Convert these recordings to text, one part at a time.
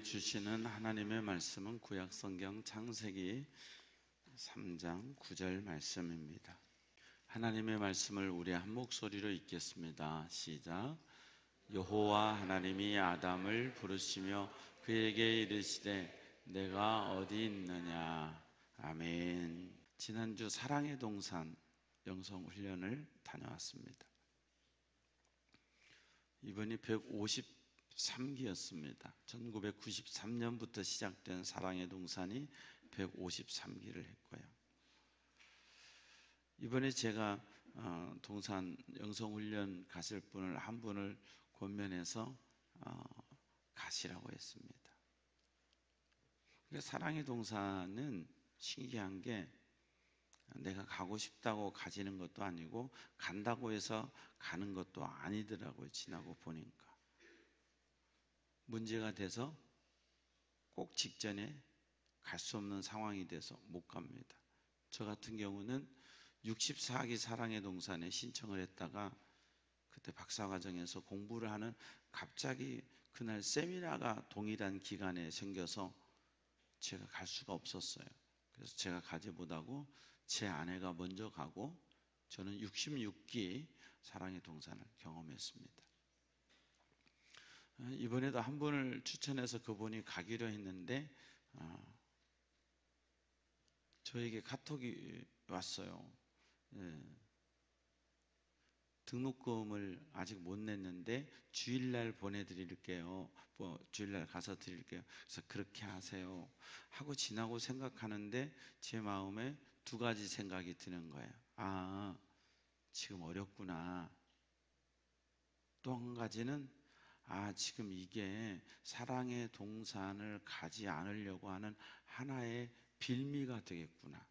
우리에게 주시는 하나님의 말씀은 구약성경 창세기 3장 9절 말씀입니다. 하나님의 말씀을 우리 한 목소리로 읽겠습니다. 시작. 여호와 하나님이 아담을 부르시며 그에게 이르시되 내가 어디 있느냐. 아멘. 지난주 사랑의 동산 영성훈련을 다녀왔습니다. 이번이 153기였습니다. 1993년부터 시작된 사랑의 동산이 153기를 했고요. 이번에 제가 동산 영성훈련 가실 분을 한 분을 권면해서 가시라고 했습니다. 사랑의 동산은 신기한 게 내가 가고 싶다고 가지는 것도 아니고 간다고 해서 가는 것도 아니더라고요. 지나고 보니까 문제가 돼서 꼭 직전에 갈 수 없는 상황이 돼서 못 갑니다. 저 같은 경우는 64기 사랑의 동산에 신청을 했다가 그때 박사과정에서 공부를 하는 갑자기 그날 세미나가 동일한 기간에 생겨서 제가 갈 수가 없었어요. 그래서 제가 가지 못하고 제 아내가 먼저 가고 저는 66기 사랑의 동산을 경험했습니다. 이번에도 한 분을 추천해서 그분이 가기로 했는데 저에게 카톡이 왔어요. 등록금을 아직 못 냈는데 주일날 보내드릴게요. 주일날 가서 드릴게요. 그래서 그렇게 하세요 하고 지나고 생각하는데 제 마음에 두 가지 생각이 드는 거예요. 지금 어렵구나. 또 한 가지는 지금 이게 사랑의 동산을 가지 않으려고 하는 하나의 빌미가 되겠구나.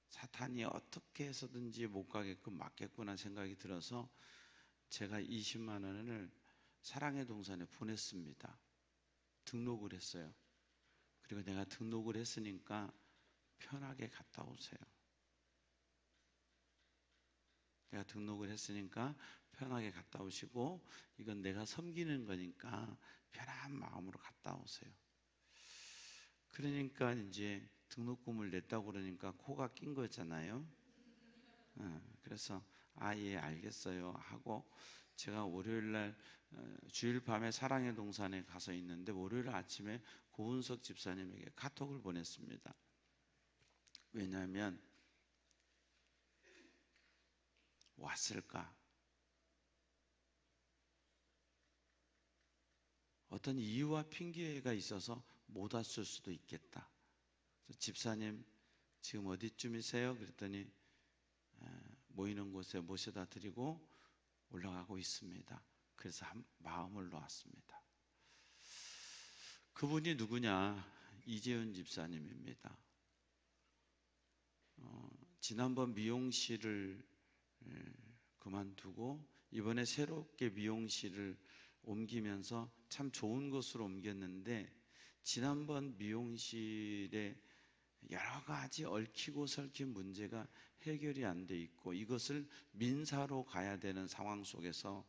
사탄이 어떻게 해서든지 못 가게끔 막겠구나 생각이 들어서 제가 20만 원을 사랑의 동산에 보냈습니다. 등록을 했어요. 그리고 내가 등록을 했으니까 편하게 갔다 오세요. 내가 등록을 했으니까 편하게 갔다 오시고 이건 내가 섬기는 거니까 편한 마음으로 갔다 오세요. 그러니까 이제 등록금을 냈다고 그러니까 코가 낀 거잖아요. 그래서 예 알겠어요 하고 제가 월요일날 주일 밤에 사랑의 동산에 가서 있는데 월요일 아침에 고은석 집사님에게 카톡을 보냈습니다. 왜냐하면 왔을까? 어떤 이유와 핑계가 있어서 못 왔을 수도 있겠다. 집사님 지금 어디쯤이세요? 그랬더니 모이는 곳에 모셔다 드리고 올라가고 있습니다. 그래서 마음을 놓았습니다. 그분이 누구냐? 이재훈 집사님입니다. 지난번 미용실을 그만두고 이번에 새롭게 미용실을 옮기면서 참 좋은 곳으로 옮겼는데 지난번 미용실에 여러 가지 얽히고 설킨 문제가 해결이 안 돼 있고 이것을 민사로 가야 되는 상황 속에서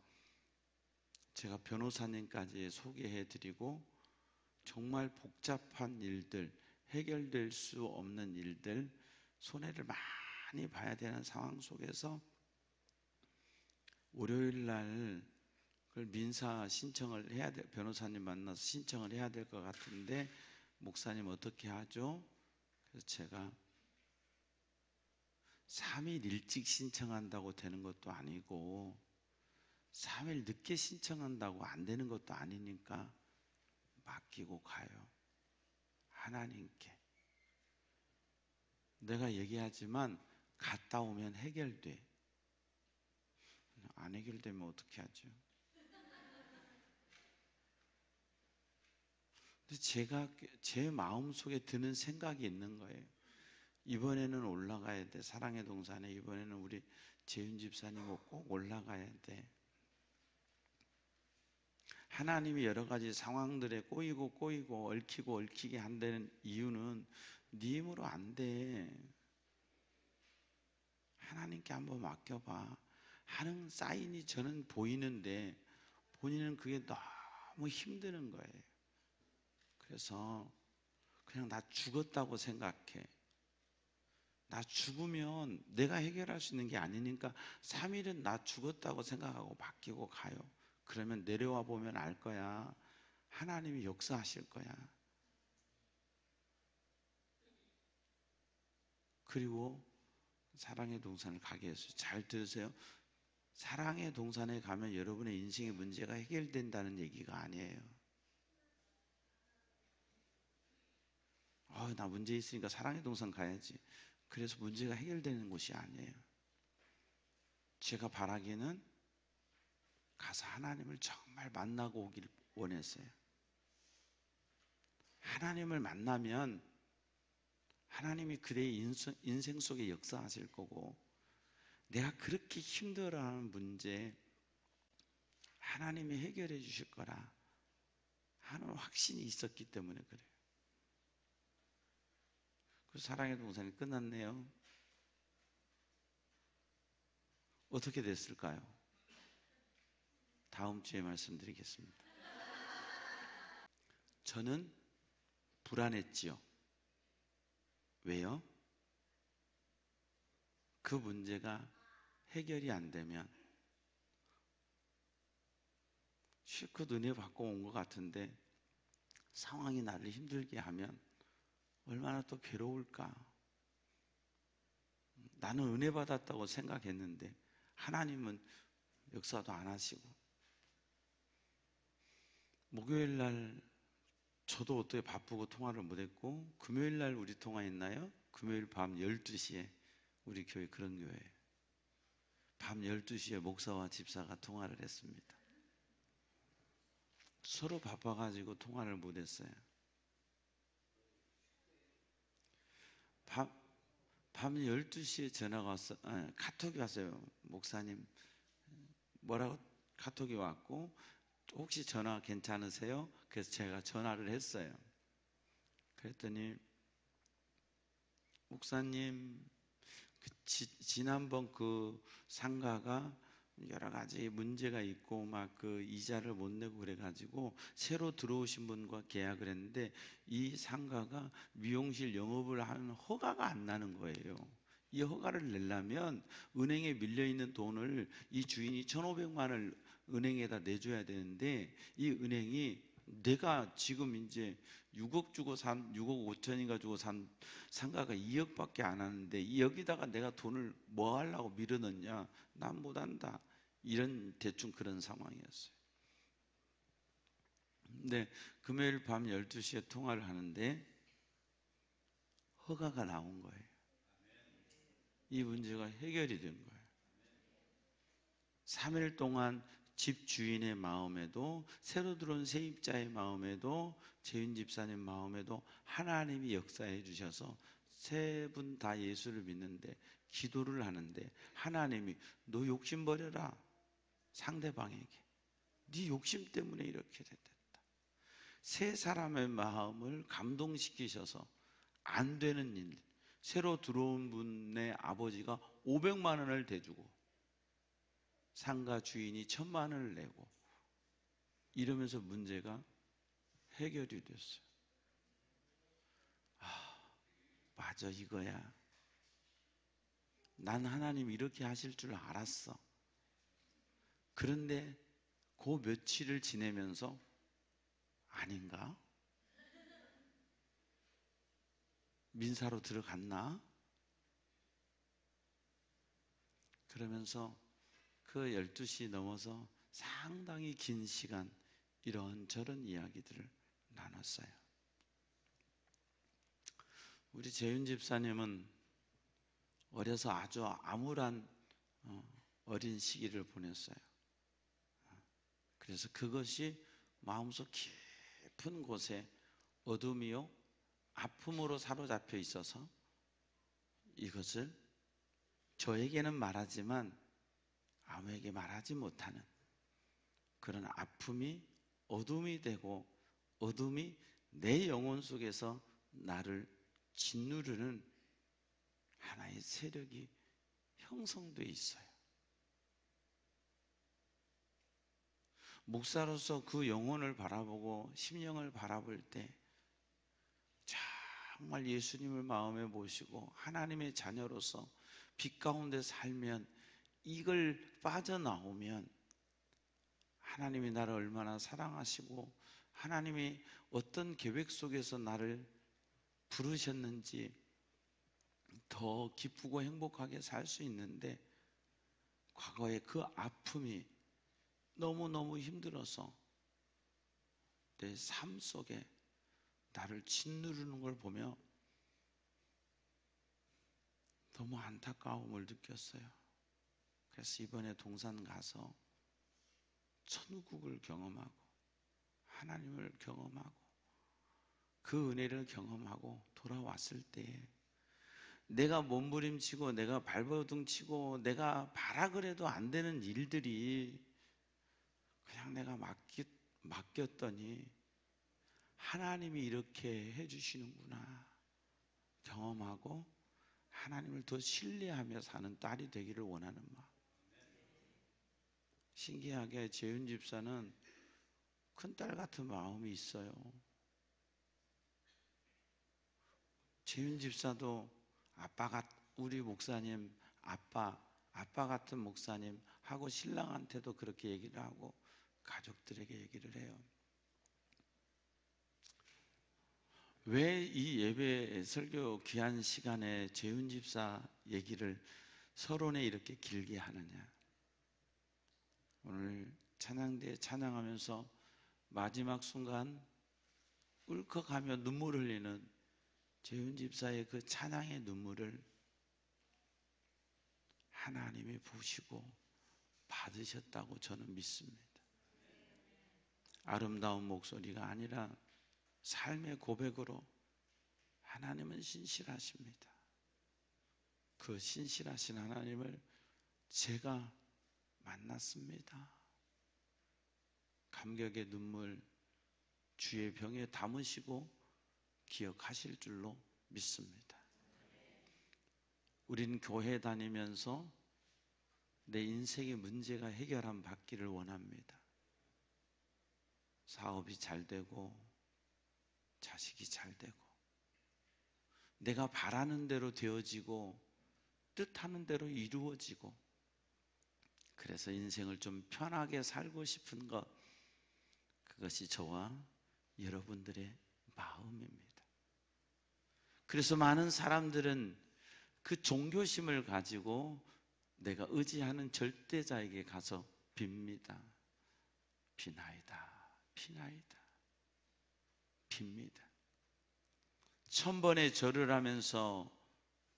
제가 변호사님까지 소개해 드리고 정말 복잡한 일들, 해결될 수 없는 일들, 손해를 많이 봐야 되는 상황 속에서 월요일 날 그걸 민사 신청을 해야 돼. 변호사님 만나서 신청을 해야 될 것 같은데 목사님 어떻게 하죠? 그래서 제가 3일 일찍 신청한다고 되는 것도 아니고 3일 늦게 신청한다고 안 되는 것도 아니니까 맡기고 가요. 하나님께. 내가 얘기하지만 갔다 오면 해결돼. 안 해결되면 어떻게 하죠? 근데 제 마음속에 드는 생각이 있는 거예요. 이번에는 올라가야 돼. 사랑의 동산에 이번에는 우리 재윤 집사님 꼭 올라가야 돼. 하나님이 여러 가지 상황들에 꼬이고 얽히고 얽히게 한다는 이유는 네 힘으로 안 돼. 하나님께 한번 맡겨봐 하는 사인이 저는 보이는데 본인은 그게 너무 힘드는 거예요. 그래서 그냥 나 죽었다고 생각해. 나 죽으면 내가 해결할 수 있는 게 아니니까 3일은 나 죽었다고 생각하고 바뀌고 가요. 그러면 내려와 보면 알 거야. 하나님이 역사하실 거야. 그리고 사랑의 동산을 가게 했어요. 잘 들으세요. 사랑의 동산에 가면 여러분의 인생의 문제가 해결된다는 얘기가 아니에요. 나 문제 있으니까 사랑의 동산 가야지. 그래서 문제가 해결되는 곳이 아니에요. 제가 바라기는 가서 하나님을 정말 만나고 오길 원했어요. 하나님을 만나면 하나님이 그대의 인생 속에 역사하실 거고, 내가 그렇게 힘들어하는 문제 하나님이 해결해 주실 거라 하는 확신이 있었기 때문에 그래요. 그 사랑의 동산이 끝났네요. 어떻게 됐을까요? 다음 주에 말씀드리겠습니다. 저는 불안했지요. 왜요? 그 문제가 해결이 안 되면 실컷 은혜 받고 온 것 같은데 상황이 나를 힘들게 하면 얼마나 또 괴로울까? 나는 은혜 받았다고 생각했는데 하나님은 역사도 안 하시고, 목요일 날 저도 어떻게 바쁘고 통화를 못했고, 금요일 날 우리 통화했나요? 금요일 밤 12시에 우리 교회 그런 교회예요. 밤 12시에 목사와 집사가 통화를 했습니다. 서로 바빠가지고 통화를 못했어요. 밤 12시에 전화가 왔어. 카톡이 왔어요. 목사님 뭐라고 카톡이 왔고, 혹시 전화 괜찮으세요? 그래서 제가 전화를 했어요. 그랬더니 목사님, 지난번 그 상가가 여러 가지 문제가 있고 막 그 이자를 못 내고 그래가지고 새로 들어오신 분과 계약을 했는데 이 상가가 미용실 영업을 하는 허가가 안 나는 거예요. 이 허가를 내려면 은행에 밀려있는 돈을 이 주인이 1,500만 원을 은행에다 내줘야 되는데, 이 은행이 내가 지금 이제 6억 5천인가 주고 산 상가가 2억밖에 안 하는데 여기다가 내가 돈을 뭐 하려고 밀어넣냐, 난 못한다, 이런 대충 그런 상황이었어요. 근데 금요일 밤 12시에 통화를 하는데 허가가 나온 거예요. 이 문제가 해결이 된 거예요. 3일 동안 집 주인의 마음에도, 새로 들어온 세입자의 마음에도, 재윤 집사님 마음에도 하나님이 역사해 주셔서 세 분 다 예수를 믿는데 기도를 하는데 하나님이 너 욕심 버려라, 상대방에게 네 욕심 때문에 이렇게 됐다. 세 사람의 마음을 감동시키셔서 안 되는 일, 새로 들어온 분의 아버지가 500만 원을 대주고 상가 주인이 1,000만 원을 내고 이러면서 문제가 해결이 됐어요. 맞아, 이거야. 난 하나님 이렇게 하실 줄 알았어. 그런데 그 며칠을 지내면서 아닌가? 민사로 들어갔나? 그러면서 그 12시 넘어서 상당히 긴 시간 이런저런 이야기들을 나눴어요. 우리 재윤 집사님은 어려서 아주 암울한 어린 시기를 보냈어요. 그래서 그것이 마음속 깊은 곳에 어둠이요 아픔으로 사로잡혀 있어서 이것을 저에게는 말하지만 아무에게 말하지 못하는 그런 아픔이 어둠이 되고, 어둠이 내 영혼 속에서 나를 짓누르는 하나의 세력이 형성되어 있어요. 목사로서 그 영혼을 바라보고 심령을 바라볼 때 정말 예수님을 마음에 모시고 하나님의 자녀로서 빛 가운데 살면, 이걸 빠져나오면 하나님이 나를 얼마나 사랑하시고 하나님이 어떤 계획 속에서 나를 부르셨는지 더 기쁘고 행복하게 살 수 있는데, 과거의 그 아픔이 너무너무 힘들어서 내 삶 속에 나를 짓누르는 걸 보며 너무 안타까움을 느꼈어요. 그래서 이번에 동산 가서 천국을 경험하고 하나님을 경험하고 그 은혜를 경험하고 돌아왔을 때에 내가 몸부림치고 내가 발버둥치고 내가 바라 해도 안 되는 일들이 그냥 내가 맡겼더니 하나님이 이렇게 해주시는구나 경험하고 하나님을 더 신뢰하며 사는 딸이 되기를 원하는 마음. 신기하게 재윤 집사는 큰딸 같은 마음이 있어요. 재윤 집사도 우리 목사님 아빠 같은 목사님 하고 신랑한테도 그렇게 얘기를 하고 가족들에게 얘기를 해요. 왜 이 예배 설교 귀한 시간에 재윤 집사 얘기를 서론에 이렇게 길게 하느냐? 오늘 찬양대에 찬양하면서 마지막 순간 울컥하며 눈물 흘리는 재윤 집사의 그 찬양의 눈물을 하나님이 보시고 받으셨다고 저는 믿습니다. 아름다운 목소리가 아니라 삶의 고백으로 하나님은 신실하십니다. 그 신실하신 하나님을 제가 만났습니다. 감격의 눈물 주의 병에 담으시고 기억하실 줄로 믿습니다. 우린 교회 다니면서 내 인생의 문제가 해결함 받기를 원합니다. 사업이 잘 되고 자식이 잘 되고 내가 바라는 대로 되어지고 뜻하는 대로 이루어지고, 그래서 인생을 좀 편하게 살고 싶은 것, 그것이 저와 여러분들의 마음입니다. 그래서 많은 사람들은 그 종교심을 가지고 내가 의지하는 절대자에게 가서 빕니다. 비나이다, 비나이다, 빕니다. 1000번의 절을 하면서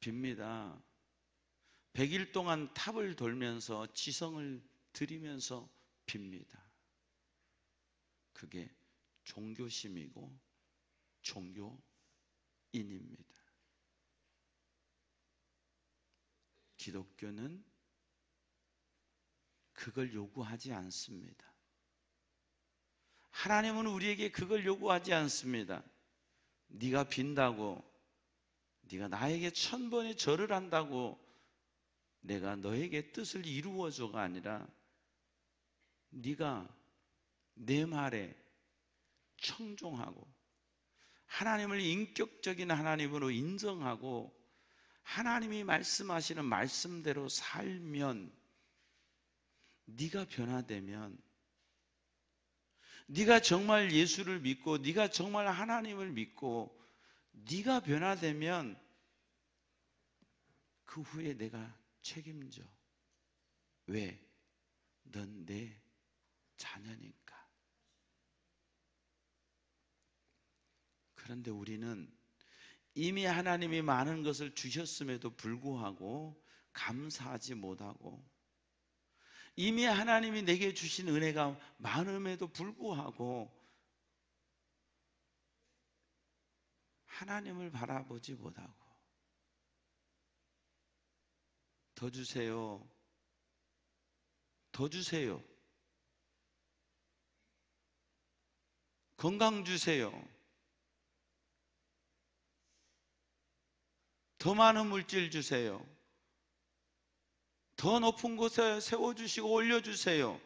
빕니다. 100일 동안 탑을 돌면서 지성을 드리면서 빕니다. 그게 종교심이고 종교인입니다. 기독교는 그걸 요구하지 않습니다. 하나님은 우리에게 그걸 요구하지 않습니다. 네가 빈다고, 네가 나에게 1000번의 절을 한다고 내가 너에게 뜻을 이루어줘가 아니라, 네가 내 말에 청종하고 하나님을 인격적인 하나님으로 인정하고 하나님이 말씀하시는 말씀대로 살면, 네가 변화되면, 네가 정말 예수를 믿고 네가 정말 하나님을 믿고 네가 변화되면 그 후에 내가 책임져. 왜? 넌 내 자녀니까. 그런데 우리는 이미 하나님이 많은 것을 주셨음에도 불구하고 감사하지 못하고, 이미 하나님이 내게 주신 은혜가 많음에도 불구하고 하나님을 바라보지 못하고, 더 주세요, 더 주세요, 건강 주세요, 더 많은 물질 주세요, 더 높은 곳에 세워주시고 올려주세요.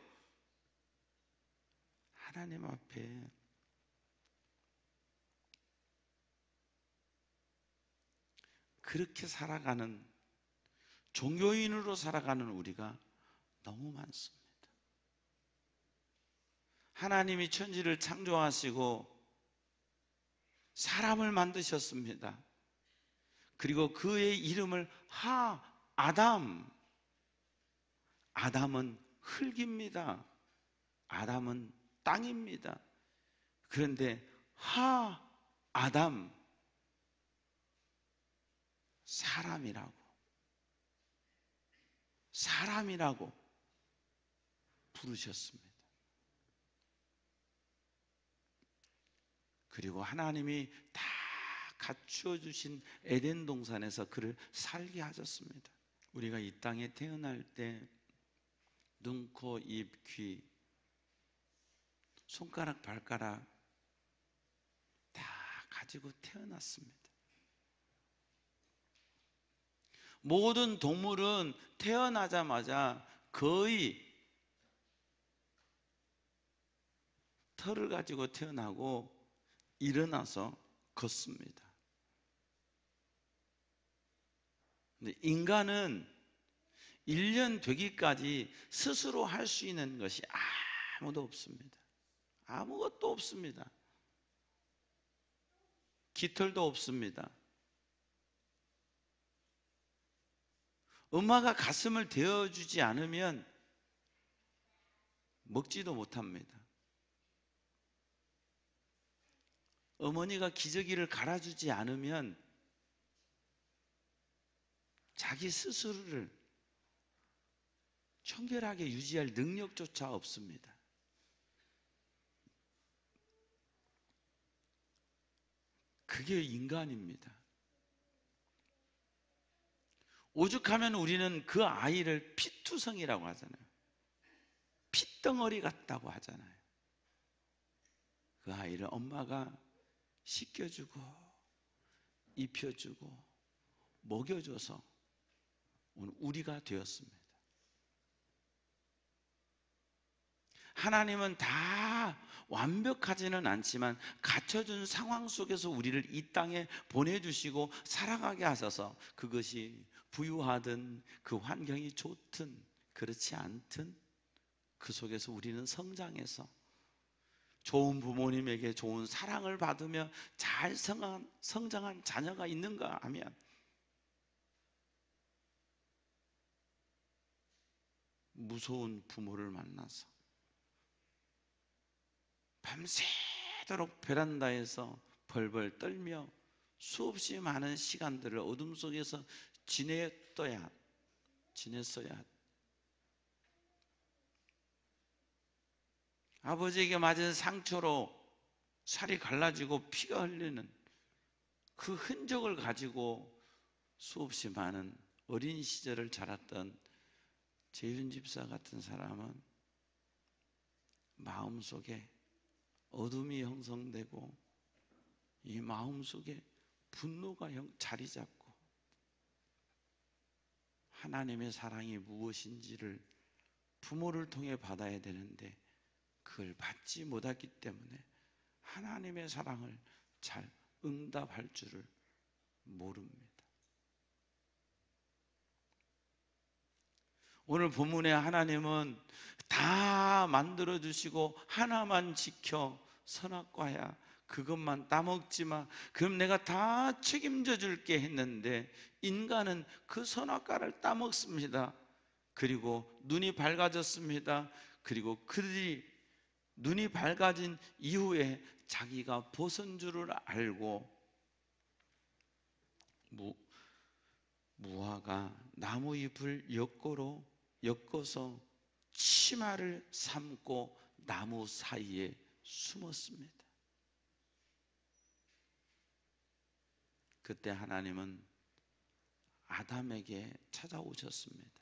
하나님 앞에 그렇게 살아가는, 종교인으로 살아가는 우리가 너무 많습니다. 하나님이 천지를 창조하시고 사람을 만드셨습니다. 그리고 그의 이름을 아담. 아담은 흙입니다. 아담은 땅입니다. 그런데 아담, 사람이라고 부르셨습니다. 그리고 하나님이 다 갖추어 주신 에덴 동산에서 그를 살게 하셨습니다. 우리가 이 땅에 태어날 때 눈, 코, 입, 귀, 손가락, 발가락 다 가지고 태어났습니다. 모든 동물은 태어나자마자 거의 털을 가지고 태어나고 일어나서 걷습니다. 근데 인간은 1년 되기까지 스스로 할 수 있는 것이 아무도 없습니다. 아무것도 없습니다. 깃털도 없습니다. 엄마가 가슴을 대어주지 않으면 먹지도 못합니다. 어머니가 기저귀를 갈아주지 않으면 자기 스스로를 청결하게 유지할 능력조차 없습니다. 그게 인간입니다. 오죽하면 우리는 그 아이를 피투성이라고 하잖아요. 핏덩어리 같다고 하잖아요. 그 아이를 엄마가 씻겨주고 입혀주고 먹여줘서 오늘 우리가 되었습니다. 하나님은 다 완벽하지는 않지만 갖춰준 상황 속에서 우리를 이 땅에 보내주시고 살아가게 하셔서 그것이 부유하든 그 환경이 좋든 그렇지 않든 그 속에서 우리는 성장해서 좋은 부모님에게 좋은 사랑을 받으며 잘 성장한 자녀가 있는가 하면 무서운 부모를 만나서 밤새도록 베란다에서 벌벌 떨며 수없이 많은 시간들을 어둠 속에서 지냈어야 아버지에게 맞은 상처로 살이 갈라지고 피가 흘리는 그 흔적을 가지고 수없이 많은 어린 시절을 자랐던 재윤 집사 같은 사람은 마음속에 어둠이 형성되고 이 마음속에 분노가 자리 잡고 하나님의 사랑이 무엇인지를 부모를 통해 받아야 되는데 그걸 받지 못했기 때문에 하나님의 사랑을 잘 응답할 줄을 모릅니다. 오늘 본문에 하나님은 다 만들어주시고 하나만 지켜 선악과야 그것만 따먹지 마 그럼 내가 다 책임져 줄게 했는데 인간은 그 선악과를 따먹습니다. 그리고 눈이 밝아졌습니다. 그리고 그들이 눈이 밝아진 이후에 자기가 벗은 줄을 알고 무화과 나무 잎을 엮어서 치마를 삼고 나무 사이에 숨었습니다. 그때 하나님은 아담에게 찾아오셨습니다.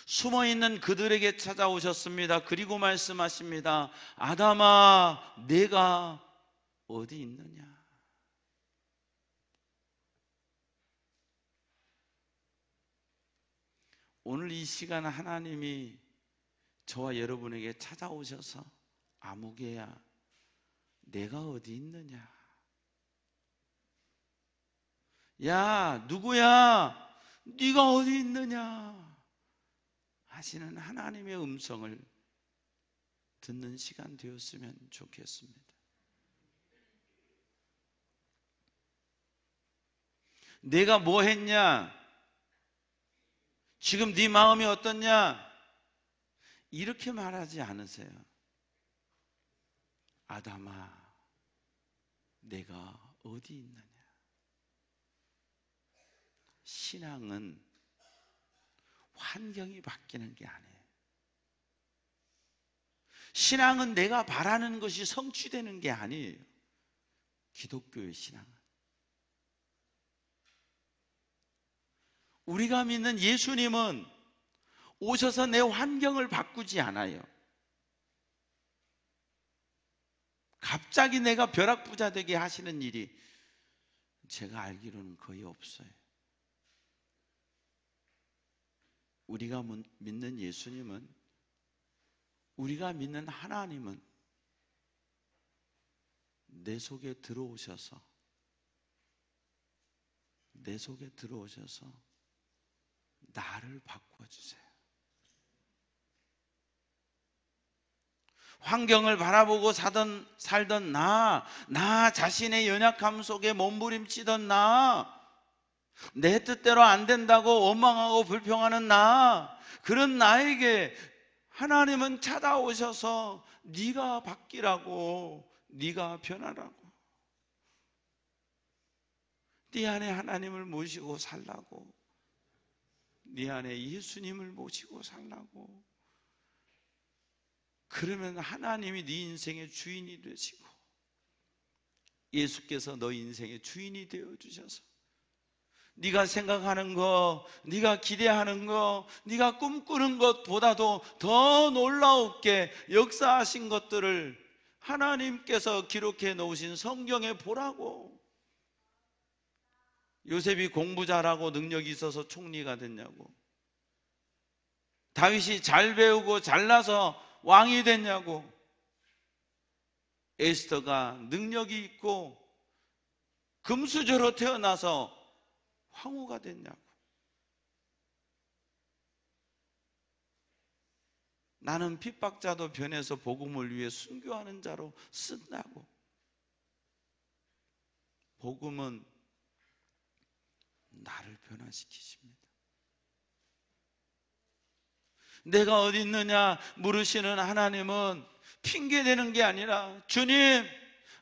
숨어있는 그들에게 찾아오셨습니다. 그리고 말씀하십니다. 아담아, 내가 어디 있느냐? 오늘 이 시간 하나님이 저와 여러분에게 찾아오셔서 아무개야, 내가 어디 있느냐? 야, 누구야? 네가 어디 있느냐? 하시는 하나님의 음성을 듣는 시간 되었으면 좋겠습니다. 내가 뭐 했냐? 지금 네 마음이 어떻냐? 이렇게 말하지 않으세요. 아담아, 내가 어디 있느냐? 신앙은 환경이 바뀌는 게 아니에요. 신앙은 내가 바라는 것이 성취되는 게 아니에요. 기독교의 신앙은 우리가 믿는 예수님은 오셔서 내 환경을 바꾸지 않아요. 갑자기 내가 벼락부자 되게 하시는 일이 제가 알기로는 거의 없어요. 우리가 믿는 예수님은, 우리가 믿는 하나님은 내 속에 들어오셔서 나를 바꿔주세요. 환경을 바라보고 살던 나 자신의 연약함 속에 몸부림치던 내 뜻대로 안 된다고 원망하고 불평하는 그런 나에게 하나님은 찾아오셔서 네가 바뀌라고, 네가 변하라고, 네 안에 하나님을 모시고 살라고, 네 안에 예수님을 모시고 살라고. 그러면 하나님이 네 인생의 주인이 되시고, 예수께서 너 인생의 주인이 되어주셔서 네가 생각하는 것, 네가 기대하는 것, 네가 꿈꾸는 것보다도 더 놀라웠게 역사하신 것들을 하나님께서 기록해 놓으신 성경에 보라고. 요셉이 공부 잘하고 능력이 있어서 총리가 됐냐고, 다윗이 잘 배우고 잘나서 왕이 됐냐고, 에스더가 능력이 있고 금수저로 태어나서 황후가 됐냐고. 나는 핍박자도 변해서 복음을 위해 순교하는 자로 쓴다고. 복음은 나를 변화시키십니다. 내가 어디 있느냐 물으시는 하나님은 핑계대는 게 아니라, 주님,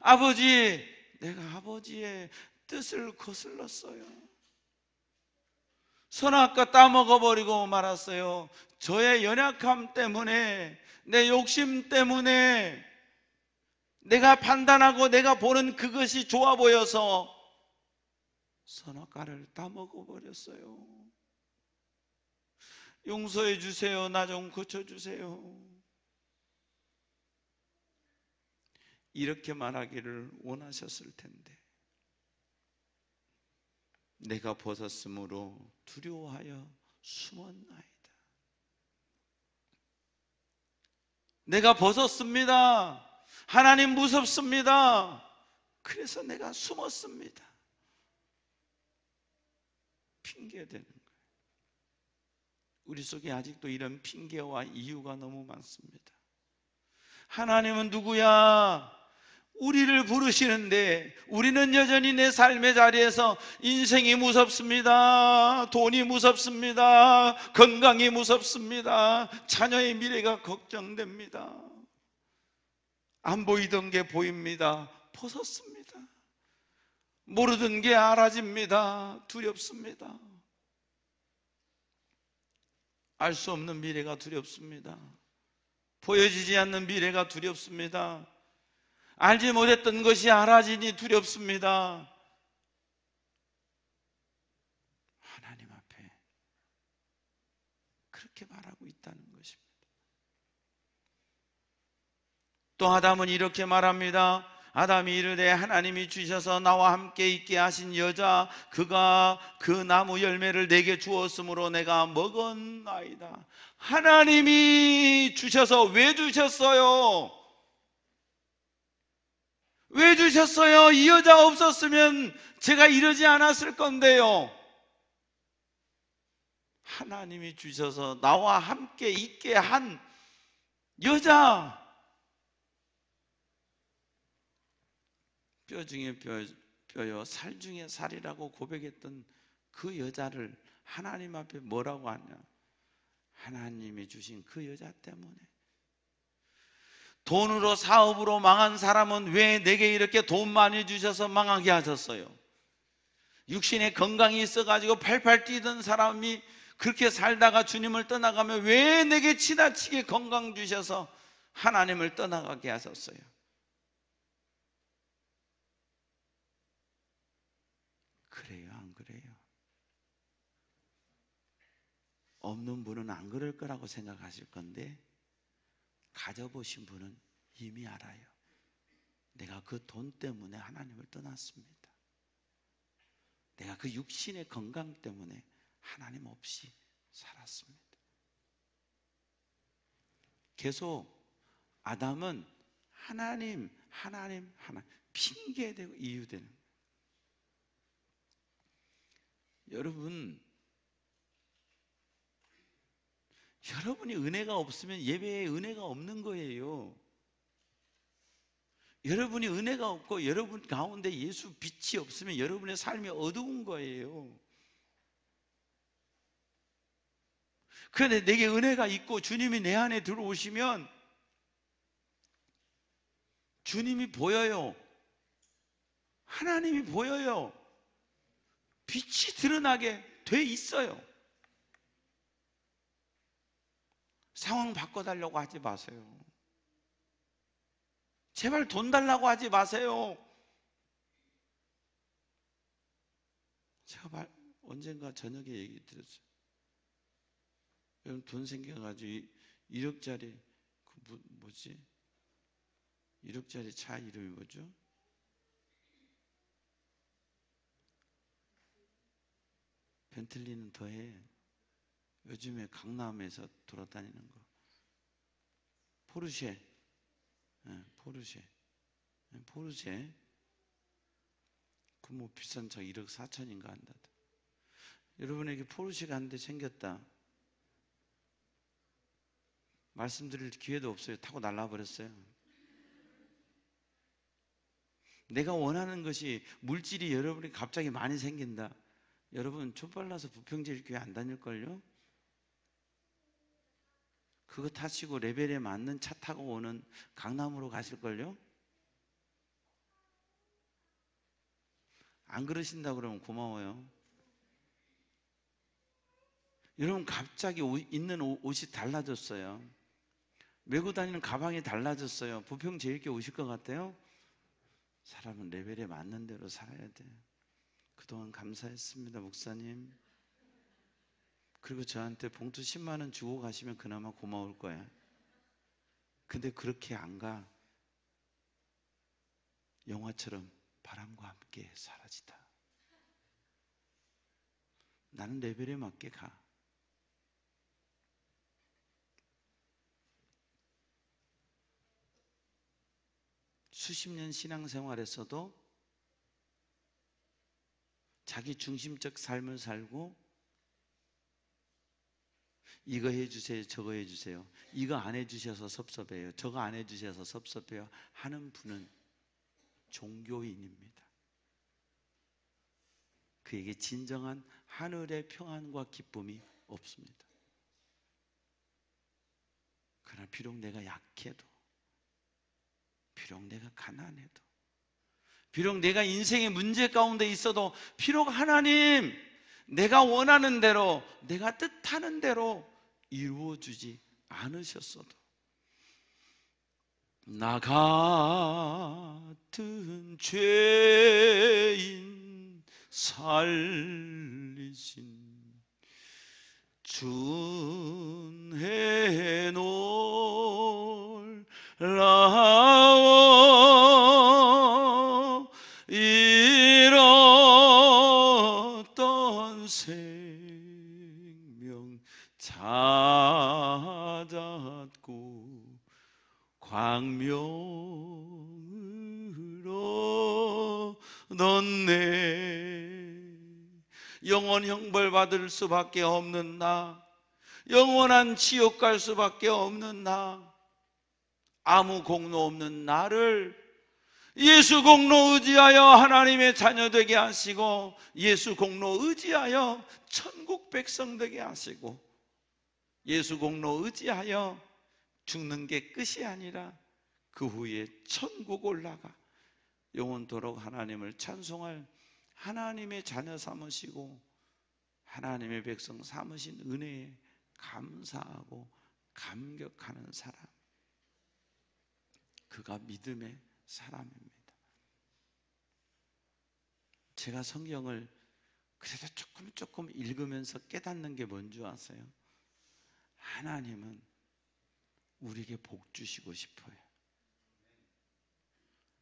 아버지, 내가 아버지의 뜻을 거슬렀어요. 선악과 따먹어버리고 말았어요. 저의 연약함 때문에, 내 욕심 때문에, 내가 판단하고 내가 보는 그것이 좋아 보여서 선악과를 따먹어버렸어요. 용서해 주세요. 나 좀 고쳐주세요. 이렇게 말하기를 원하셨을 텐데, 내가 벗었으므로 두려워하여 숨었나이다. 내가 벗었습니다. 하나님 무섭습니다. 그래서 내가 숨었습니다. 핑계대는 거예요. 우리 속에 아직도 이런 핑계와 이유가 너무 많습니다. 하나님은 누구야? 우리를 부르시는데 우리는 여전히 내 삶의 자리에서 인생이 무섭습니다. 돈이 무섭습니다. 건강이 무섭습니다. 자녀의 미래가 걱정됩니다. 안 보이던 게 보입니다. 벗었습니다. 모르던 게 알아집니다. 두렵습니다. 알 수 없는 미래가 두렵습니다. 보여지지 않는 미래가 두렵습니다. 알지 못했던 것이 알아지니 두렵습니다. 하나님 앞에 그렇게 말하고 있다는 것입니다. 또 아담은 이렇게 말합니다. 아담이 이르되 하나님이 주셔서 나와 함께 있게 하신 여자, 그가 그 나무 열매를 내게 주었으므로 내가 먹었나이다. 하나님이 주셔서 왜 주셨어요? 왜 주셨어요? 이 여자 없었으면 제가 이러지 않았을 건데요. 하나님이 주셔서 나와 함께 있게 한 여자, 뼈 중에 뼈요 살 중에 살이라고 고백했던 그 여자를 하나님 앞에 뭐라고 하냐? 하나님이 주신 그 여자 때문에. 돈으로 사업으로 망한 사람은 왜 내게 이렇게 돈 많이 주셔서 망하게 하셨어요? 육신에 건강이 있어가지고 팔팔 뛰던 사람이 그렇게 살다가 주님을 떠나가면 왜 내게 지나치게 건강 주셔서 하나님을 떠나가게 하셨어요? 그래요, 안 그래요? 없는 분은 안 그럴 거라고 생각하실 건데 가져보신 분은 이미 알아요. 내가 그 돈 때문에 하나님을 떠났습니다. 내가 그 육신의 건강 때문에 하나님 없이 살았습니다. 계속 아담은 하나님 핑계대고 이유대는 거예요. 여러분이 은혜가 없으면 예배에 은혜가 없는 거예요. 여러분이 은혜가 없고 여러분 가운데 예수 빛이 없으면 여러분의 삶이 어두운 거예요. 그런데 내게 은혜가 있고 주님이 내 안에 들어오시면 주님이 보여요. 하나님이 보여요. 빛이 드러나게 돼 있어요. 상황 바꿔달라고 하지 마세요. 제발 돈 달라고 하지 마세요. 제가 언젠가 저녁에 얘기 들었어요. 여러분 돈 생겨가지고 1억짜리 1억짜리 차 이름이 뭐죠? 벤틀리는 더해. 요즘에 강남에서 돌아다니는 거. 포르쉐. 포르쉐. 그 뭐 비싼 차 1억 4천인가 한다. 여러분에게 포르쉐가 한 대 생겼다. 말씀드릴 기회도 없어요. 타고 날라버렸어요. 내가 원하는 것이 물질이 여러분이 갑자기 많이 생긴다. 여러분 촌발라서 부평제일교회 안 다닐걸요? 그거 타시고 레벨에 맞는 차 타고 오는 강남으로 가실걸요? 안 그러신다 그러면 고마워요. 여러분 갑자기 입는 옷이 달라졌어요. 메고 다니는 가방이 달라졌어요. 부평제일교회 오실 것 같아요? 사람은 레벨에 맞는 대로 살아야 돼요. 그동안 감사했습니다, 목사님. 그리고 저한테 봉투 10만 원 주고 가시면 그나마 고마울 거야. 근데 그렇게 안 가. 영화처럼 바람과 함께 사라지다. 나는 레벨에 맞게 가. 수십 년 신앙생활에서도 자기 중심적 삶을 살고 이거 해주세요, 저거 해주세요, 이거 안 해주셔서 섭섭해요, 저거 안 해주셔서 섭섭해요 하는 분은 종교인입니다. 그에게 진정한 하늘의 평안과 기쁨이 없습니다. 그러나 비록 내가 약해도, 비록 내가 가난해도, 비록 내가 인생의 문제 가운데 있어도, 비록 하나님 내가 원하는 대로, 내가 뜻하는 대로 이루어주지 않으셨어도 나 같은 죄인 살리신 준해 놀라워 잃었던 생명 찾았고 광명으로 넌 내 영원 형벌 받을 수밖에 없는 나, 영원한 지옥 갈 수밖에 없는 나, 아무 공로 없는 나를 예수 공로 의지하여 하나님의 자녀 되게 하시고, 예수 공로 의지하여 천국 백성 되게 하시고, 예수 공로 의지하여 죽는 게 끝이 아니라 그 후에 천국 올라가 영원토록 하나님을 찬송할 하나님의 자녀 삼으시고 하나님의 백성 삼으신 은혜에 감사하고 감격하는 사람, 그가 믿음의 사람입니다. 제가 성경을 그래도 조금 읽으면서 깨닫는 게 뭔지 아세요? 하나님은 우리에게 복 주시고 싶어요.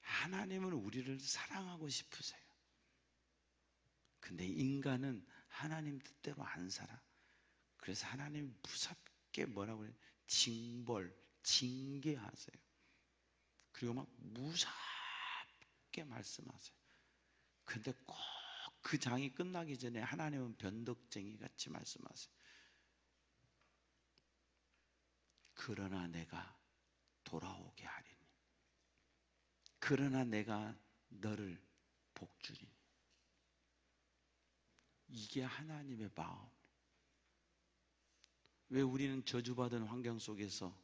하나님은 우리를 사랑하고 싶으세요. 근데 인간은 하나님 뜻대로 안 살아. 그래서 하나님 무섭게 뭐라고 해요? 징벌, 징계하세요. 그리고 막 무섭게 말씀하세요. 근데 꼭 그 장이 끝나기 전에 하나님은 변덕쟁이 같이 말씀하세요. 그러나 내가 돌아오게 하리니, 그러나 내가 너를 복주리니. 이게 하나님의 마음. 왜 우리는 저주받은 환경 속에서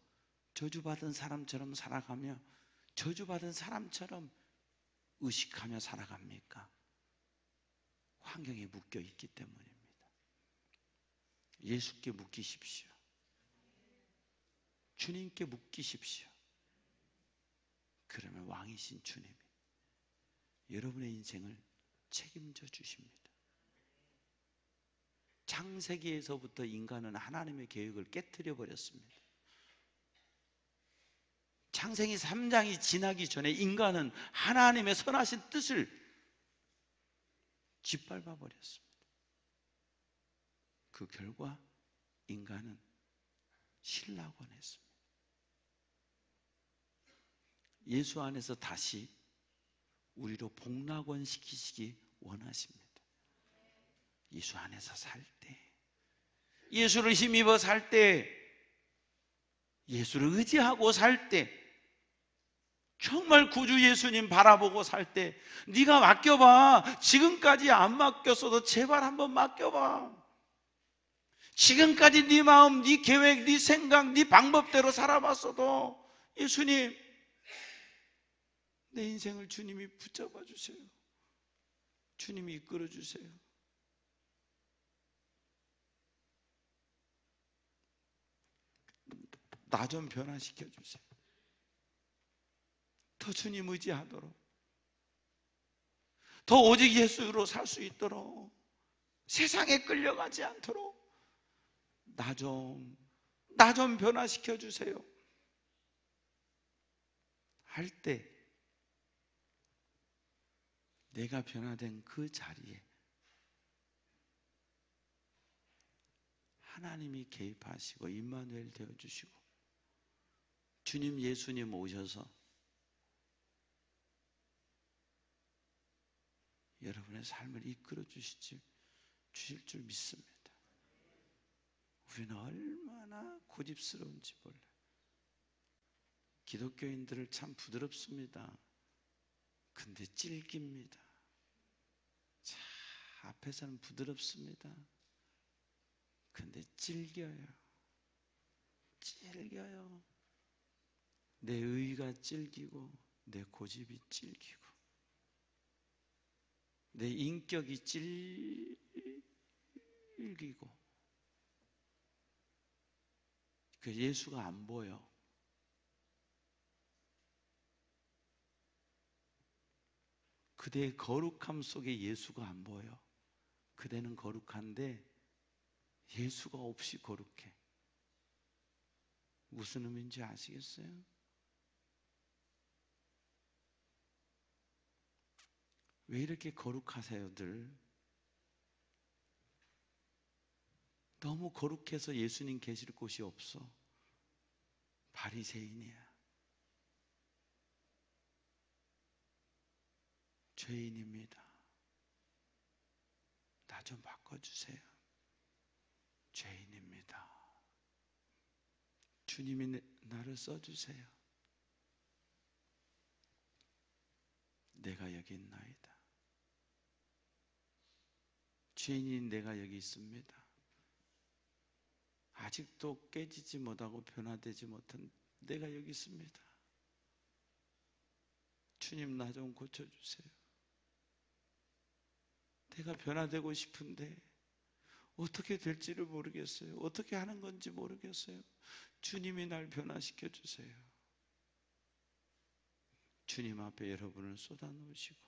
저주받은 사람처럼 살아가며 저주받은 사람처럼 의식하며 살아갑니까? 환경에 묶여 있기 때문입니다. 예수께 묶이십시오. 주님께 묶이십시오. 그러면 왕이신 주님이 여러분의 인생을 책임져 주십니다. 창세기에서부터 인간은 하나님의 계획을 깨트려 버렸습니다. 창세기 3장이 지나기 전에 인간은 하나님의 선하신 뜻을 짓밟아 버렸습니다. 그 결과 인간은 실락원 했습니다. 예수 안에서 다시 우리로 복락원 시키시기 원하십니다. 예수 안에서 살 때, 예수를 힘입어 살 때, 예수를 의지하고 살 때, 정말 구주 예수님 바라보고 살 때, 네가 맡겨봐. 지금까지 안 맡겼어도 제발 한번 맡겨봐. 지금까지 네 마음, 네 계획, 네 생각, 네 방법대로 살아봤어도 예수님, 내 인생을 주님이 붙잡아 주세요. 주님이 이끌어 주세요. 나 좀 변화시켜 주세요. 더 주님 의지하도록, 더 오직 예수로 살 수 있도록, 세상에 끌려가지 않도록 나 좀 변화시켜 주세요. 할 때 내가 변화된 그 자리에 하나님이 개입하시고 임마누엘 되어주시고 주님 예수님 오셔서 여러분의 삶을 이끌어 주실 줄 믿습니다. 우리는 얼마나 고집스러운지 몰라요. 기독교인들을 참 부드럽습니다. 근데 찔깁니다. 자, 앞에서는 부드럽습니다. 근데 찔겨요. 내 의가 찔기고 내 고집이 찔기고 내 인격이 찔기고, 그 예수가 안 보여. 그대의 거룩함 속에 예수가 안 보여. 그대는 거룩한데 예수가 없이 거룩해. 무슨 의미인지 아시겠어요? 왜 이렇게 거룩하세요들? 너무 거룩해서 예수님 계실 곳이 없어. 바리새인이야. 죄인입니다. 나 좀 바꿔주세요. 죄인입니다. 주님이 나를 써주세요. 내가 여기 있나이다. 죄인인 내가 여기 있습니다. 아직도 깨지지 못하고 변화되지 못한 내가 여기 있습니다. 주님, 나 좀 고쳐주세요. 내가 변화되고 싶은데 어떻게 될지를 모르겠어요. 어떻게 하는 건지 모르겠어요. 주님이 날 변화시켜 주세요. 주님 앞에 여러분을 쏟아놓으시고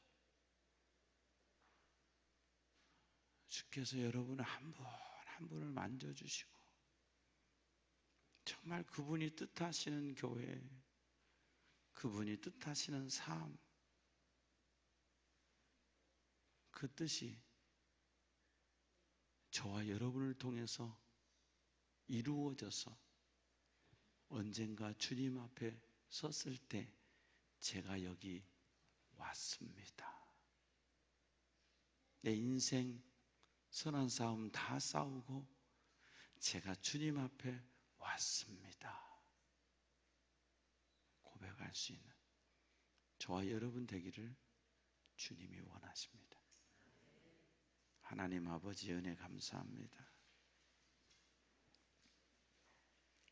주께서 여러분을 한 분 한 분을 만져주시고 정말 그분이 뜻하시는 교회, 그분이 뜻하시는 삶, 그 뜻이 저와 여러분을 통해서 이루어져서 언젠가 주님 앞에 섰을 때 제가 여기 왔습니다. 내 인생 선한 싸움 다 싸우고 제가 주님 앞에 왔습니다. 고백할 수 있는 저와 여러분 되기를 주님이 원하십니다. 하나님 아버지 은혜 감사합니다.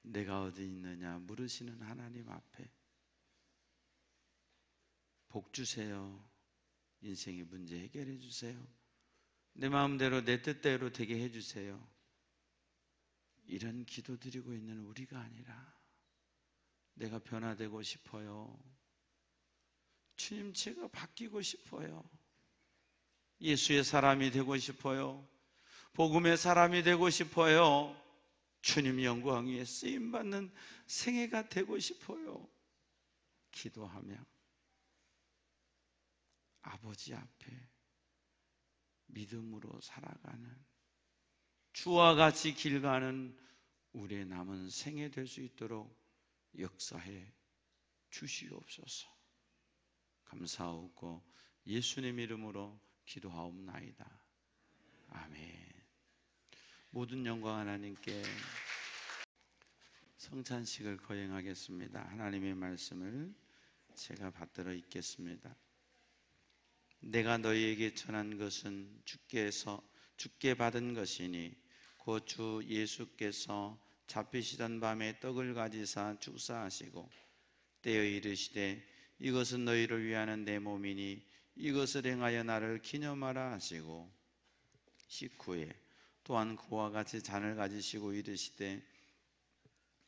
내가 어디 있느냐 물으시는 하나님 앞에 복 주세요. 인생의 문제 해결해 주세요. 내 마음대로 내 뜻대로 되게 해 주세요. 이런 기도 드리고 있는 우리가 아니라 내가 변화되고 싶어요. 주님, 제가 바뀌고 싶어요. 예수의 사람이 되고 싶어요. 복음의 사람이 되고 싶어요. 주님 영광 위에 쓰임받는 생애가 되고 싶어요. 기도하며 아버지 앞에 믿음으로 살아가는 주와 같이 길 가는 우리의 남은 생애 될 수 있도록 역사해 주시옵소서. 감사하고 예수님 이름으로 기도하옵나이다. 아멘. 모든 영광 하나님께. 성찬식을 거행하겠습니다. 하나님의 말씀을 제가 받들어 읽겠습니다. 내가 너희에게 전한 것은 주께 받은 것이니 곧 주 예수께서 잡히시던 밤에 떡을 가지사 축사하시고 떼어 이르시되 이것은 너희를 위하는 내 몸이니 이것을 행하여 나를 기념하라 하시고 식후에 또한 그와 같이 잔을 가지시고 이르시되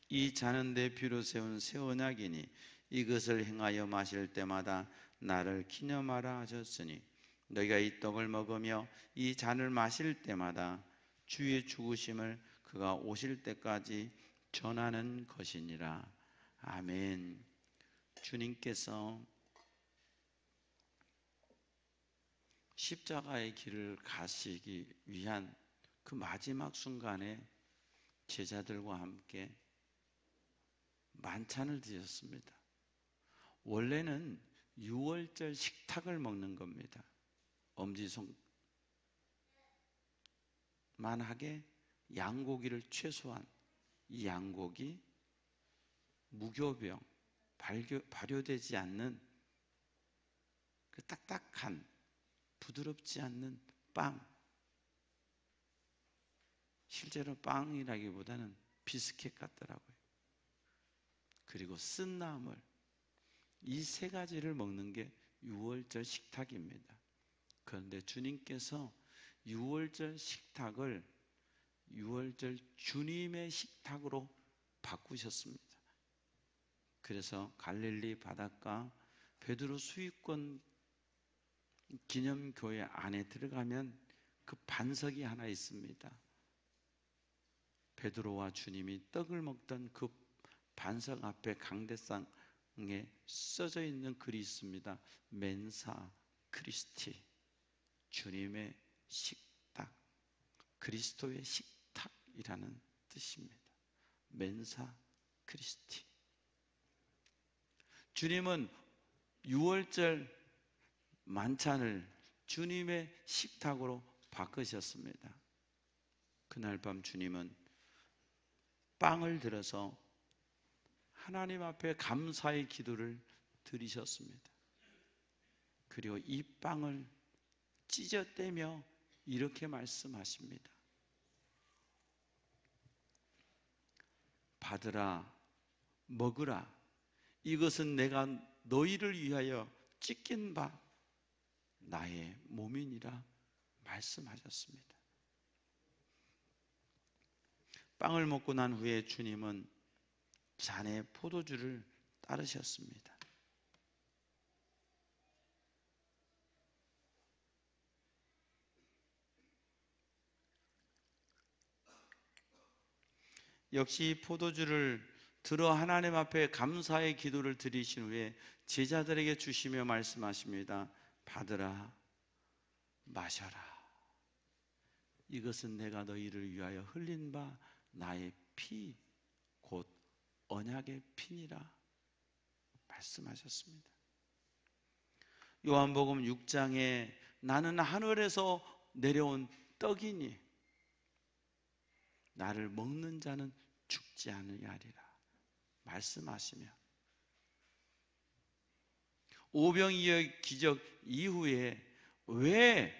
이 잔은 내 피로 세운 새 언약이니 이것을 행하여 마실 때마다 나를 기념하라 하셨으니 너희가 이 떡을 먹으며 이 잔을 마실 때마다 주의 죽으심을 그가 오실 때까지 전하는 것이니라. 아멘. 주님께서 십자가의 길을 가시기 위한 그 마지막 순간에 제자들과 함께 만찬을 드셨습니다. 원래는 유월절 식탁을 먹는 겁니다. 엄지손만하게 양고기를 최소한, 이 양고기, 무교병, 발효되지 않는 그 딱딱한 부드럽지 않는 빵, 실제로 빵이라기보다는 비스켓 같더라고요. 그리고 쓴 나물, 이 세 가지를 먹는 게 유월절 식탁입니다. 그런데 주님께서 유월절 식탁을 유월절 주님의 식탁으로 바꾸셨습니다. 그래서 갈릴리 바닷가 베드로 수익권 기념교회 안에 들어가면 그 반석이 하나 있습니다. 베드로와 주님이 떡을 먹던 그 반석 앞에 강대상에 써져 있는 글이 있습니다. 멘사 크리스티, 주님의 식탁, 그리스도의 식탁이라는 뜻입니다. 멘사 크리스티. 주님은 유월절 만찬을 주님의 식탁으로 바꾸셨습니다. 그날 밤 주님은 빵을 들어서 하나님 앞에 감사의 기도를 드리셨습니다. 그리고 이 빵을 찢어떼며 이렇게 말씀하십니다. 받으라, 먹으라. 이것은 내가 너희를 위하여 찢긴 바 나의 몸이니라 말씀하셨습니다. 빵을 먹고 난 후에 주님은 잔에 포도주를 따르셨습니다. 역시 포도주를 들어 하나님 앞에 감사의 기도를 드리신 후에 제자들에게 주시며 말씀하십니다. 받으라, 마셔라. 이것은 내가 너희를 위하여 흘린 바 나의 피, 곧 언약의 피니라 말씀하셨습니다. 요한복음 6장에 나는 하늘에서 내려온 떡이니 나를 먹는 자는 죽지 않으리라 말씀하시며, 오병이어의 기적 이후에 왜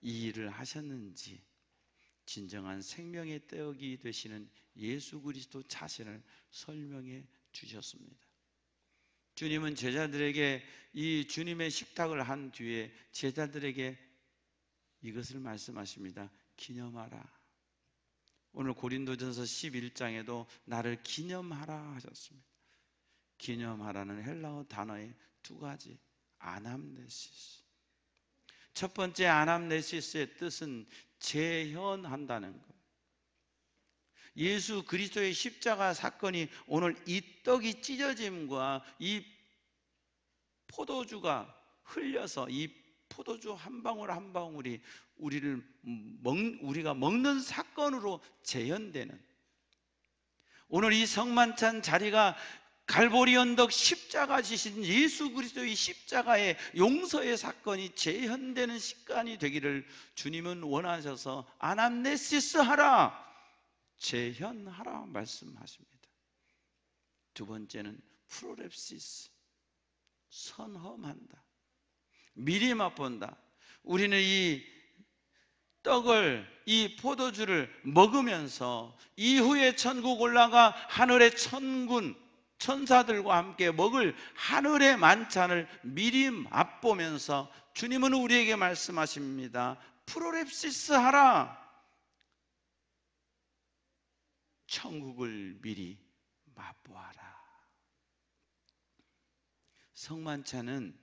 이 일을 하셨는지 진정한 생명의 떡이 되시는 예수 그리스도 자신을 설명해 주셨습니다. 주님은 제자들에게 이 주님의 식탁을 한 뒤에 제자들에게 이것을 말씀하십니다. 기념하라. 오늘 고린도전서 11장에도 나를 기념하라 하셨습니다. 기념하라는 헬라어 단어의 두 가지, 아남네시스. 첫 번째 아남네시스의 뜻은 재현한다는 것. 예수 그리스도의 십자가 사건이 오늘 이 떡이 찢어짐과 이 포도주가 흘려서 이 포도주 한 방울 한 방울이 우리가 먹는 사건으로 재현되는, 오늘 이 성만찬 자리가 갈보리 언덕 십자가 지신 예수 그리스도의 십자가의 용서의 사건이 재현되는 시간이 되기를 주님은 원하셔서 아남네시스 하라, 재현하라 말씀하십니다. 두 번째는 프로렙시스, 선험한다, 미리 맛본다. 우리는 이 떡을, 이 포도주를 먹으면서 이후에 천국 올라가 하늘의 천군 천사들과 함께 먹을 하늘의 만찬을 미리 맛보면서 주님은 우리에게 말씀하십니다. 프로렙시스 하라, 천국을 미리 맛보아라. 성만찬은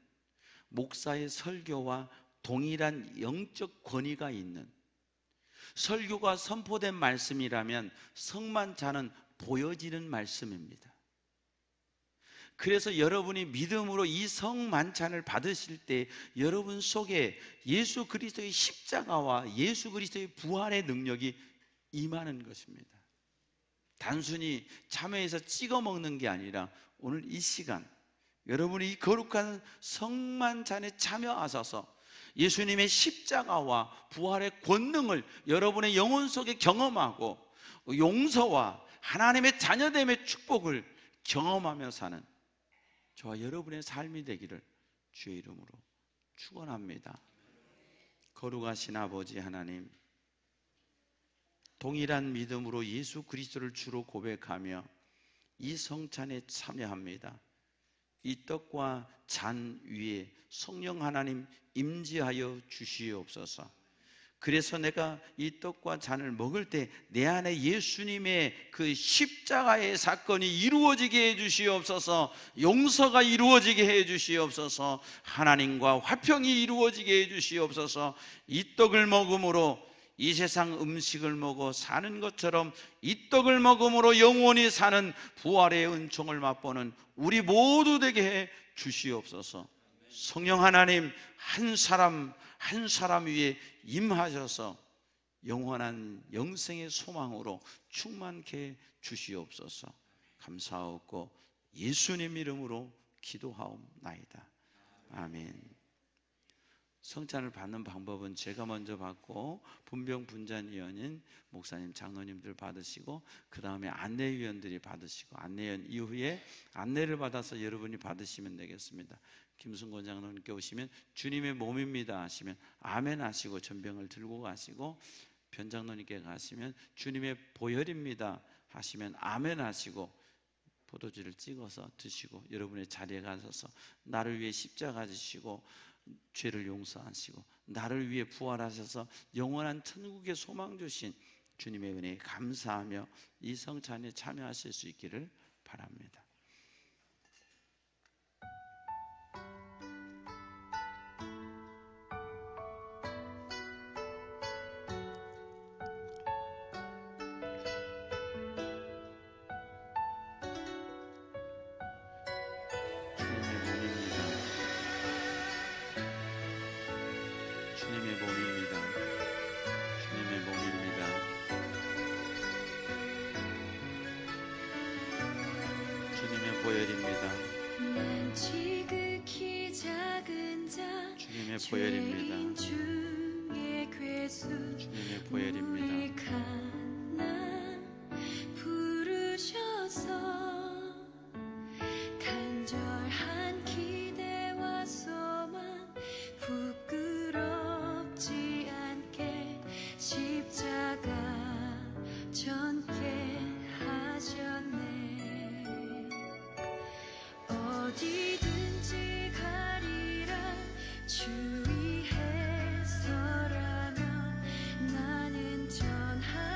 목사의 설교와 동일한 영적 권위가 있는, 설교가 선포된 말씀이라면 성만찬은 보여지는 말씀입니다. 그래서 여러분이 믿음으로 이 성만찬을 받으실 때 여러분 속에 예수 그리스도의 십자가와 예수 그리스도의 부활의 능력이 임하는 것입니다. 단순히 참회해서 찍어 먹는 게 아니라 오늘 이 시간 여러분이 이 거룩한 성만찬에 참여하셔서 예수님의 십자가와 부활의 권능을 여러분의 영혼 속에 경험하고 용서와 하나님의 자녀됨의 축복을 경험하며 사는 저와 여러분의 삶이 되기를 주의 이름으로 축원합니다. 거룩하신 아버지 하나님, 동일한 믿음으로 예수 그리스도를 주로 고백하며 이 성찬에 참여합니다. 이 떡과 잔 위에 성령 하나님 임재하여 주시옵소서. 그래서 내가 이 떡과 잔을 먹을 때 내 안에 예수님의 그 십자가의 사건이 이루어지게 해 주시옵소서. 용서가 이루어지게 해 주시옵소서. 하나님과 화평이 이루어지게 해 주시옵소서. 이 떡을 먹음으로 이 세상 음식을 먹어 사는 것처럼 이 떡을 먹음으로 영원히 사는 부활의 은총을 맛보는 우리 모두 되게 해 주시옵소서. 성령 하나님 한 사람 한 사람 위에 임하셔서 영원한 영생의 소망으로 충만케 주시옵소서. 감사하옵고 예수님 이름으로 기도하옵나이다. 아멘. 성찬을 받는 방법은 제가 먼저 받고 분병분잔위원인 목사님, 장로님들 받으시고 그 다음에 안내위원들이 받으시고 안내위원 이후에 안내를 받아서 여러분이 받으시면 되겠습니다. 김순곤 장로님께 오시면 주님의 몸입니다 하시면 아멘 하시고 전병을 들고 가시고, 변 장로님께 가시면 주님의 보혈입니다 하시면 아멘 하시고 포도주를 찍어서 드시고 여러분의 자리에 가셔서 나를 위해 십자가 지시고 죄를 용서하시고 나를 위해 부활하셔서 영원한 천국의 소망 주신 주님의 은혜에 감사하며 이 성찬에 참여하실 수 있기를 바랍니다. 보혈입니다. 주님의 보혈입니다. 부르셔서 간절한 기대와 소망 부끄럽지 않게 십자가 전게 하셨네. 어디든지 가리라 주 위해서라면 나는 전하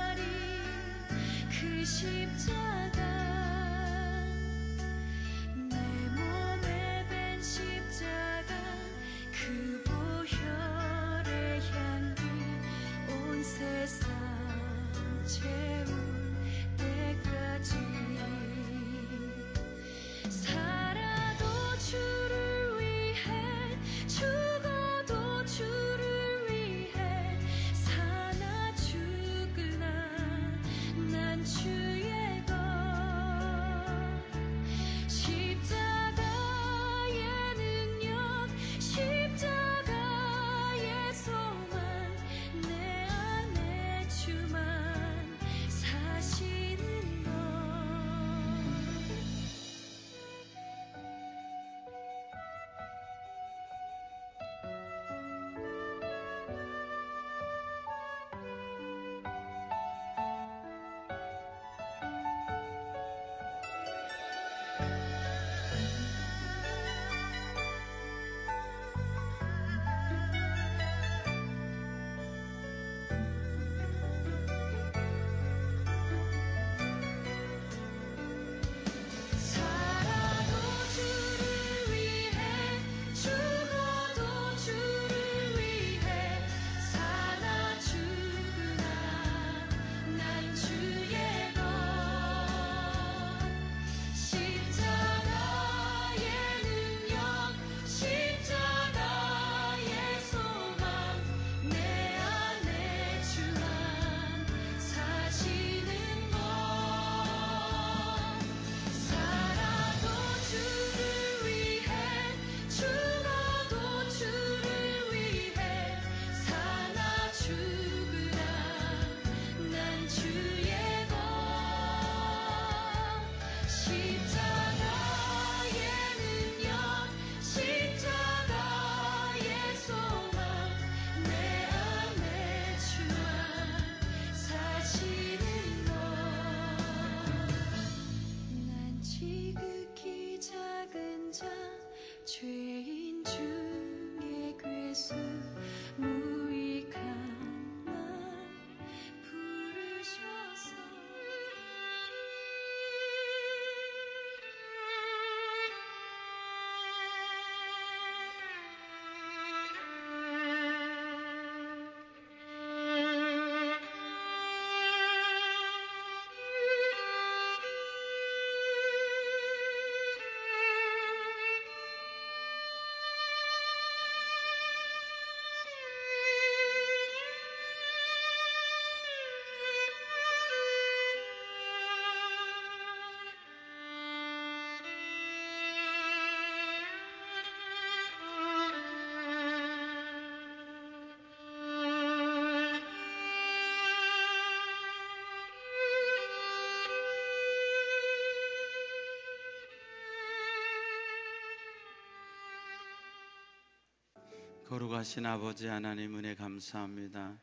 거룩하신 아버지 하나님, 은혜 감사합니다.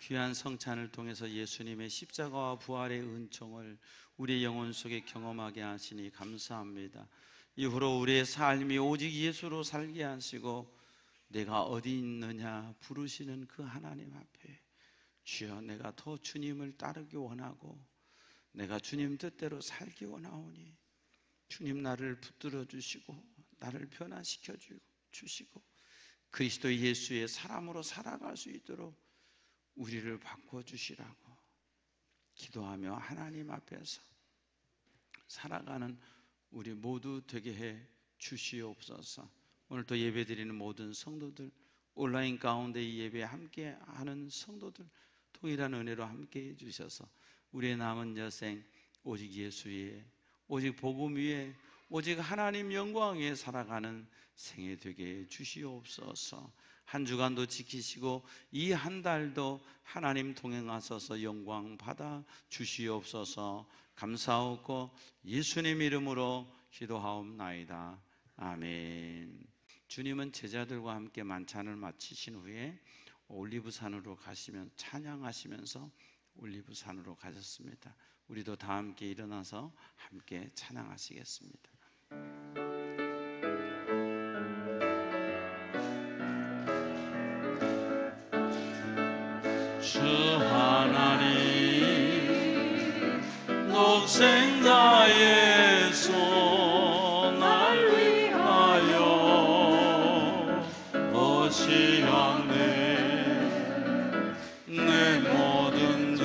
귀한 성찬을 통해서 예수님의 십자가와 부활의 은총을 우리의 영혼 속에 경험하게 하시니 감사합니다. 이후로 우리의 삶이 오직 예수로 살게 하시고 내가 어디 있느냐 부르시는 그 하나님 앞에, 주여, 내가 더 주님을 따르기 원하고 내가 주님 뜻대로 살기 원하오니 주님 나를 붙들어 주시고 나를 변화시켜 주시고 그리스도 예수의 사람으로 살아갈 수 있도록 우리를 바꿔주시라고 기도하며 하나님 앞에서 살아가는 우리 모두 되게 해 주시옵소서. 오늘 또 예배드리는 모든 성도들, 온라인 가운데 이 예배에 함께하는 성도들 동일한 은혜로 함께해 주셔서 우리의 남은 여생 오직 예수 위에, 오직 복음 위에, 오직 하나님 영광 위에 살아가는 생애 되게 해 주시옵소서. 한 주간도 지키시고 이 한 달도 하나님 동행하셔서 영광 받아 주시옵소서. 감사하고 예수님 이름으로 기도하옵나이다. 아멘. 주님은 제자들과 함께 만찬을 마치신 후에 올리브산으로 가시면 찬양하시면서 올리브산으로 가셨습니다. 우리도 다 함께 일어나서 함께 찬양하시겠습니다. 주 하나님, 독생자 예수 날 위하여 오시었네. 내 모든 죄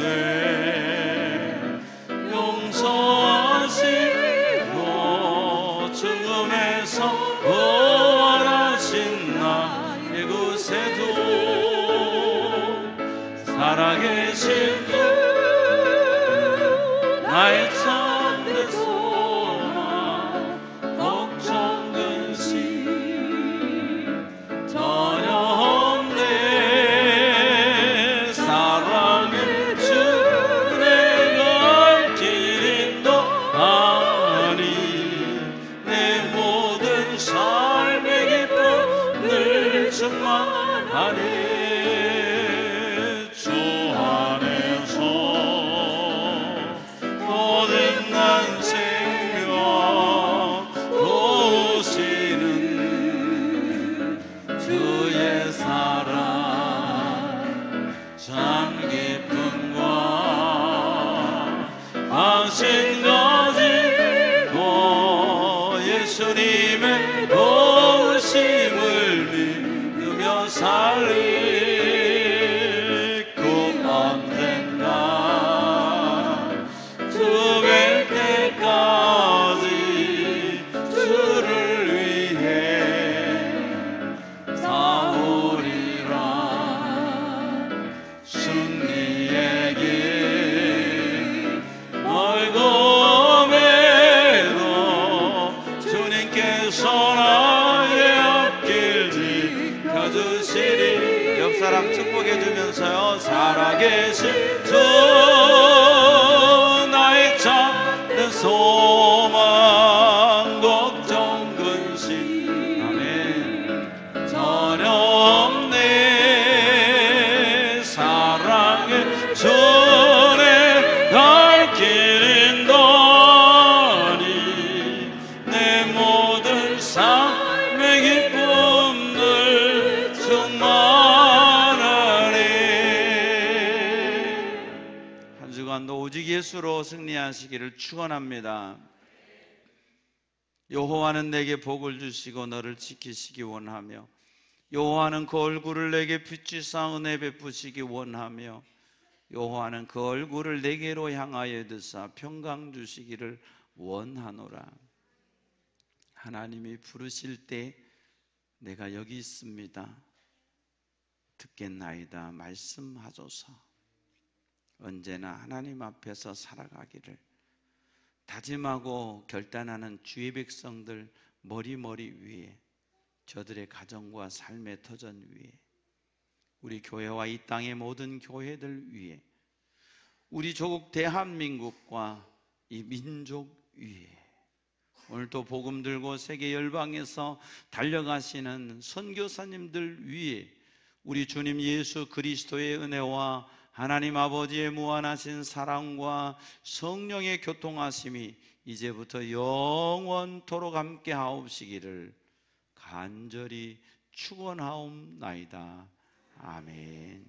용서하시고 죽음에서 부활하신 나 이곳에 살아계신 주, 나의 참된 소망, 걱정 근심 전혀 없네. 사랑의 주, 내가 길 인도하니 내 모든 삶의 기쁨 늘 충만하니 당신 가지고 예수님의 도우심을 믿으며 살리 그 언젠가 주 뵐 때까지 주를 위해 싸우리라. 승리의 길 나의 앞길 지켜주시리. 옆 사람 축복해 주면서요. 살아계신 주, 나의 참된 소망, 걱정 근심 아멘 전혀 없네. 사랑의 주, 내 갈 길 인도하니 내 모든 삶의 기쁨들 충만하네. 한 주간도 오직 예수로 승리하시기를 축원합니다. 여호와는 내게 복을 주시고 너를 지키시기 원하며 여호와는 그 얼굴을 내게 비추사 은혜 베푸시기 원하며 여호와는 그 얼굴을 내게로 향하여 드사 평강 주시기를 원하노라. 하나님이 부르실 때 내가 여기 있습니다, 듣겠나이다 말씀하소서. 언제나 하나님 앞에서 살아가기를 다짐하고 결단하는 주의 백성들 머리머리 위에, 저들의 가정과 삶의 터전 위에, 우리 교회와 이 땅의 모든 교회들 위에, 우리 조국 대한민국과 이 민족 위에 오늘도 복음 들고 세계 열방에서 달려가시는 선교사님들 위에 우리 주님 예수 그리스도의 은혜와 하나님 아버지의 무한하신 사랑과 성령의 교통하심이 이제부터 영원토록 함께 하옵시기를 간절히 축원하옵나이다. 아멘.